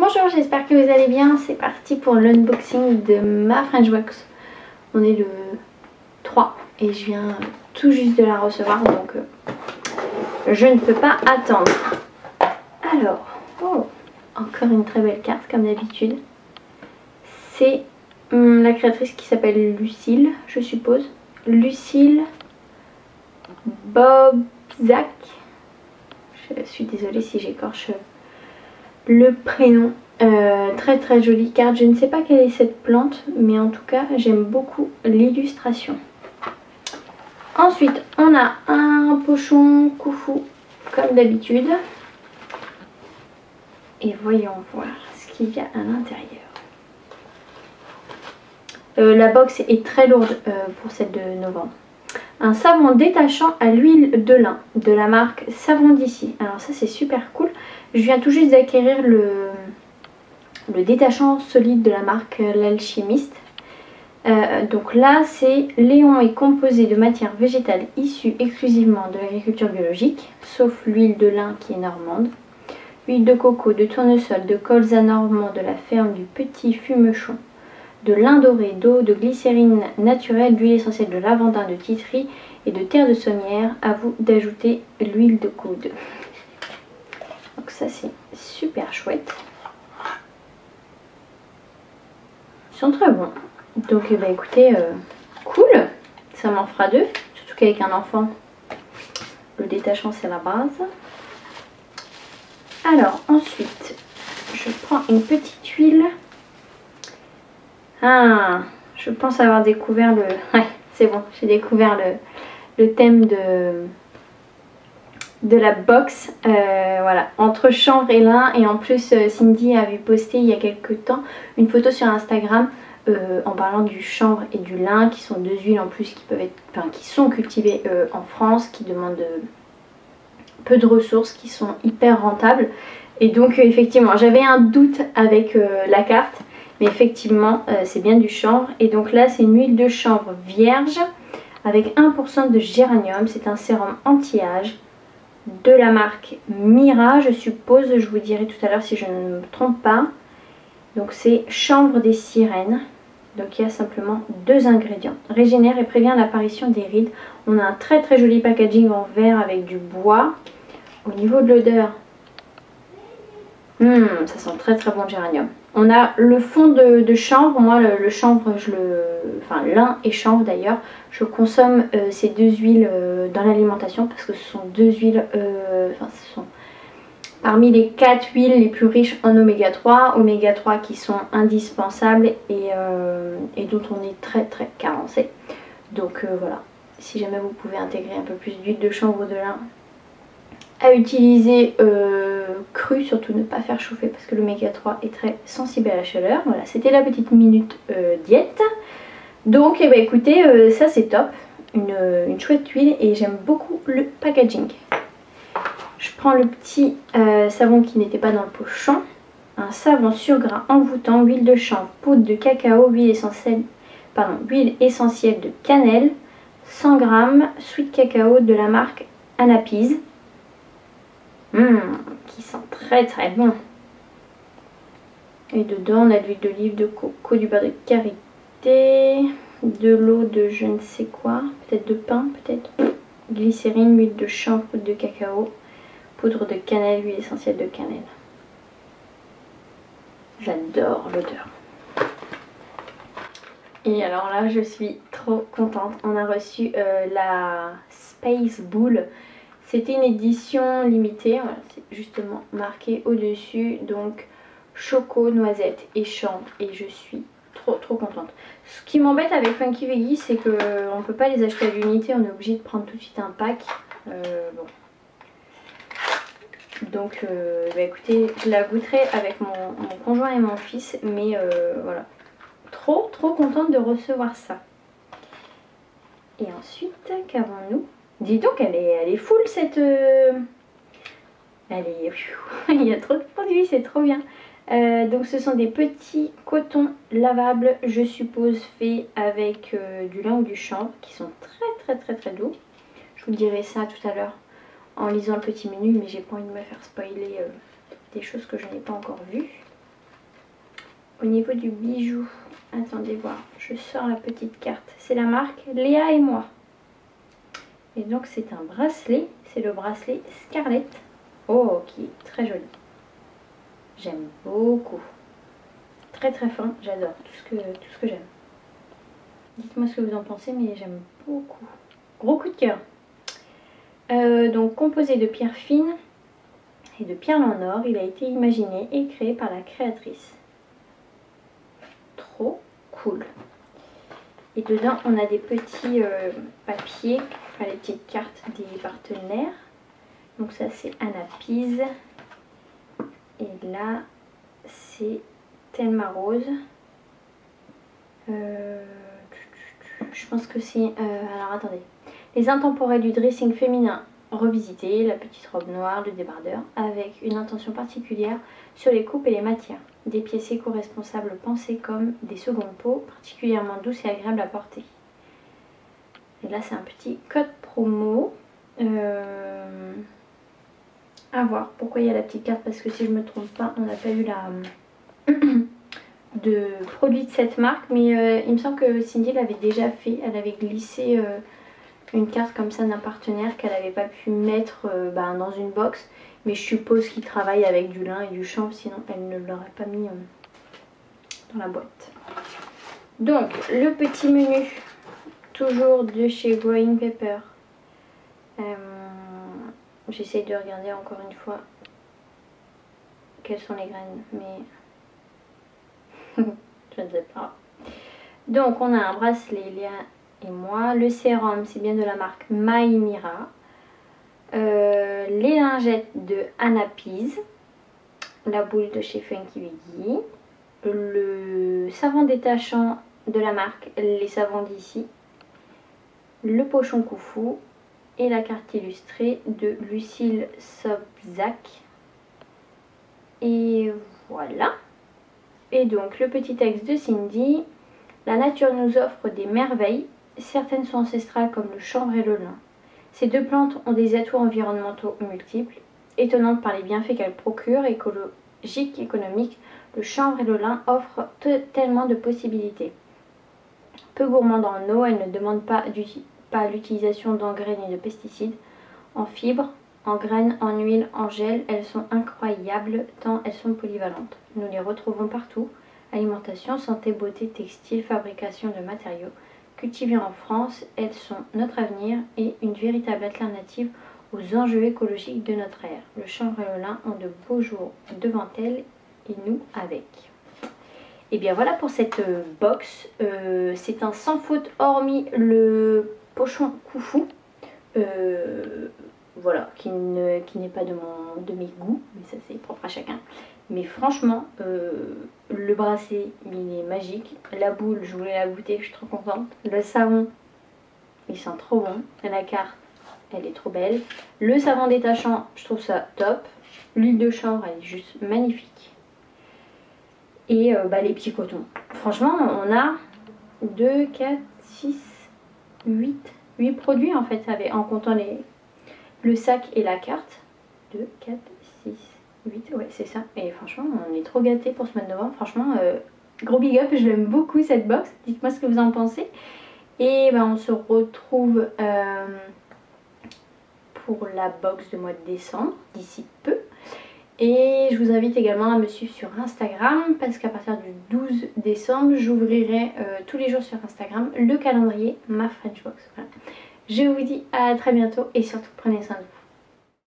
Bonjour, j'espère que vous allez bien. C'est parti pour l'unboxing de ma French Box. On est le 3 et je viens tout juste de la recevoir, donc je ne peux pas attendre. Alors, oh, encore une très belle carte comme d'habitude. C'est la créatrice qui s'appelle Lucille, je suppose. Lucille Bobzak. Je suis désolée si j'écorche le prénom. Très très jolie carte. Je ne sais pas quelle est cette plante, mais en tout cas j'aime beaucoup l'illustration. Ensuite on a un pochon Koufou comme d'habitude. Et voyons voir ce qu'il y a à l'intérieur. La box est très lourde pour celle de novembre. Un savon détachant à l'huile de lin de la marque Savon d'ici. Alors ça c'est super cool. Je viens tout juste d'acquérir le détachant solide de la marque L'Alchimiste. Donc là c'est Léon est composé de matières végétales issues exclusivement de l'agriculture biologique, sauf l'huile de lin qui est normande. Huile de coco, de tournesol, de colza normand de la ferme du Petit Fumechon, de lin doré, d'eau, de glycérine naturelle, d'huile essentielle de lavandin, de titri et de terre de saumière. À vous d'ajouter l'huile de coude. Donc ça c'est super chouette. Ils sont très bons. Donc bah, écoutez, cool. Ça m'en fera deux. Surtout qu'avec un enfant, le détachant c'est la base. Alors ensuite, je prends une petite huile. Ah, je pense avoir découvert le... Ouais, c'est bon, j'ai découvert le thème de la box. Voilà, entre chanvre et lin. Et en plus, Cindy avait posté il y a quelques temps une photo sur Instagram en parlant du chanvre et du lin, qui sont deux huiles en plus qui peuvent être, enfin, qui sont cultivées en France, qui demandent peu de ressources, qui sont hyper rentables. Et donc effectivement, j'avais un doute avec la carte. Mais effectivement, c'est bien du chanvre. Et donc là, c'est une huile de chanvre vierge avec 1% de géranium. C'est un sérum anti-âge de la marque Mira, je suppose. Je vous dirai tout à l'heure si je ne me trompe pas. Donc c'est chanvre des sirènes. Donc il y a simplement 2 ingrédients. Régénère et prévient l'apparition des rides. On a un très très joli packaging en verre avec du bois. Au niveau de l'odeur, ça sent très très bon le géranium. On a le fond de chanvre. Moi le chanvre, enfin lin et chanvre d'ailleurs, je consomme ces deux huiles dans l'alimentation parce que ce sont deux huiles, enfin ce sont parmi les 4 huiles les plus riches en oméga 3. Oméga 3 qui sont indispensables et dont on est très très carencé. Donc voilà, si jamais vous pouvez intégrer un peu plus d'huile de chanvre ou de lin à utiliser cru, surtout ne pas faire chauffer parce que l'oméga 3 est très sensible à la chaleur. Voilà, c'était la petite minute diète. Donc eh ben, écoutez, ça c'est top, une chouette huile et j'aime beaucoup le packaging. Je prends le petit savon qui n'était pas dans le pochon. Un savon sur gras envoûtant, huile de chanvre, poudre de cacao, huile essentielle de cannelle, 100 g, sweet cacao de la marque Anapise. Qui sent très très bon. Et dedans on a de l'huile d'olive, de coco, du beurre de karité, de l'eau de je ne sais quoi, peut-être de pain, peut-être, glycérine, huile de chanvre, poudre de cacao, poudre de cannelle, huile essentielle de cannelle. J'adore l'odeur. Et alors là je suis trop contente. On a reçu la Space Bull. C'était une édition limitée, voilà, c'est justement marqué au-dessus, donc choco, noisette et chanvre, et je suis trop contente. Ce qui m'embête avec Funky Veggie, c'est qu'on ne peut pas les acheter à l'unité, on est obligé de prendre tout de suite un pack. Bon. Donc bah écoutez, je la goûterai avec mon conjoint et mon fils, mais voilà, trop contente de recevoir ça. Et ensuite, qu'avons-nous ? Dis donc, elle est full cette... Elle est... Il y a trop de produits, c'est trop bien. Donc ce sont des petits cotons lavables, je suppose faits avec du lin ou du chanvre, qui sont très doux. Je vous dirai ça tout à l'heure en lisant le petit menu, mais j'ai pas envie de me faire spoiler des choses que je n'ai pas encore vues. Au niveau du bijou, attendez voir, je sors la petite carte. C'est la marque Léa et moi. Et donc c'est un bracelet, c'est le bracelet Scarlett. Oh, qui est très joli. J'aime beaucoup. Très très fin, j'adore tout ce que j'aime. Dites-moi ce que vous en pensez, mais j'aime beaucoup. Gros coup de cœur. Donc composé de pierres fines et de perles en or, il a été imaginé et créé par la créatrice. Trop cool. Et dedans, on a des petits papiers, enfin les petites cartes des partenaires. Donc ça, c'est Anapise. Et là, c'est Thelma Rose. Je pense que c'est... alors attendez. Les intemporels du dressing féminin revisité, la petite robe noire, le débardeur, avec une intention particulière sur les coupes et les matières. Des pièces éco-responsables pensées comme des secondes peaux, particulièrement douces et agréables à porter. Et là, c'est un petit code promo. À voir pourquoi il y a la petite carte, parce que si je ne me trompe pas, on n'a pas eu la de produit de cette marque, mais il me semble que Cindy l'avait déjà fait. Elle avait glissé une carte comme ça d'un partenaire qu'elle n'avait pas pu mettre dans une box, mais je suppose qu'il travaille avec du lin et du chanvre, sinon elle ne l'aurait pas mis dans la boîte. Donc le petit menu, toujours de chez Growing Pepper. J'essaie de regarder encore une fois quelles sont les graines, mais je ne sais pas. Donc on a un bracelet Léa et moi. Le sérum, c'est bien de la marque Maïmira. Les lingettes de Anapise. La boule de chez Funky Veggie. Le savon détachant de la marque Les Savons d'Ici. Le pochon Koufou. Et la carte illustrée de Lucille Sobzak. Et voilà. Et donc le petit texte de Cindy. La nature nous offre des merveilles. Certaines sont ancestrales comme le chanvre et le lin. Ces deux plantes ont des atouts environnementaux multiples. Étonnantes par les bienfaits qu'elles procurent, écologiques, économiques, le chanvre et le lin offrent tellement de possibilités. Peu gourmandes en eau, elles ne demandent pas l'utilisation d'engrais ni de pesticides. En fibres, en graines, en huile, en gel, elles sont incroyables tant elles sont polyvalentes. Nous les retrouvons partout. Alimentation, santé, beauté, textile, fabrication de matériaux. Cultivées en France, elles sont notre avenir et une véritable alternative aux enjeux écologiques de notre ère. Le chanvre et le lin ont de beaux jours devant elles et nous avec. Et bien voilà pour cette box. C'est un sans faute hormis le pochon Koufou. Voilà, qui n'est pas de mes goûts, mais ça c'est propre à chacun. Mais franchement, le bracelet, il est magique. La boule, je voulais la goûter, je suis trop contente. Le savon, il sent trop bon. La carte, elle est trop belle. Le savon détachant, je trouve ça top. L'huile de chanvre, elle est juste magnifique. Et les petits cotons. Franchement, on a 2, 4, 6, 8 produits en fait, en comptant le sac et la carte. 2, 4, 6, 8, ouais c'est ça. Et franchement, on est trop gâtés pour ce mois de novembre. Franchement, gros big up, je l'aime beaucoup cette box. Dites-moi ce que vous en pensez. Et on se retrouve pour la box de mois de décembre, d'ici peu. Et je vous invite également à me suivre sur Instagram parce qu'à partir du 12 décembre, j'ouvrirai tous les jours sur Instagram le calendrier Ma French Box. Voilà. Je vous dis à très bientôt et surtout prenez soin de vous.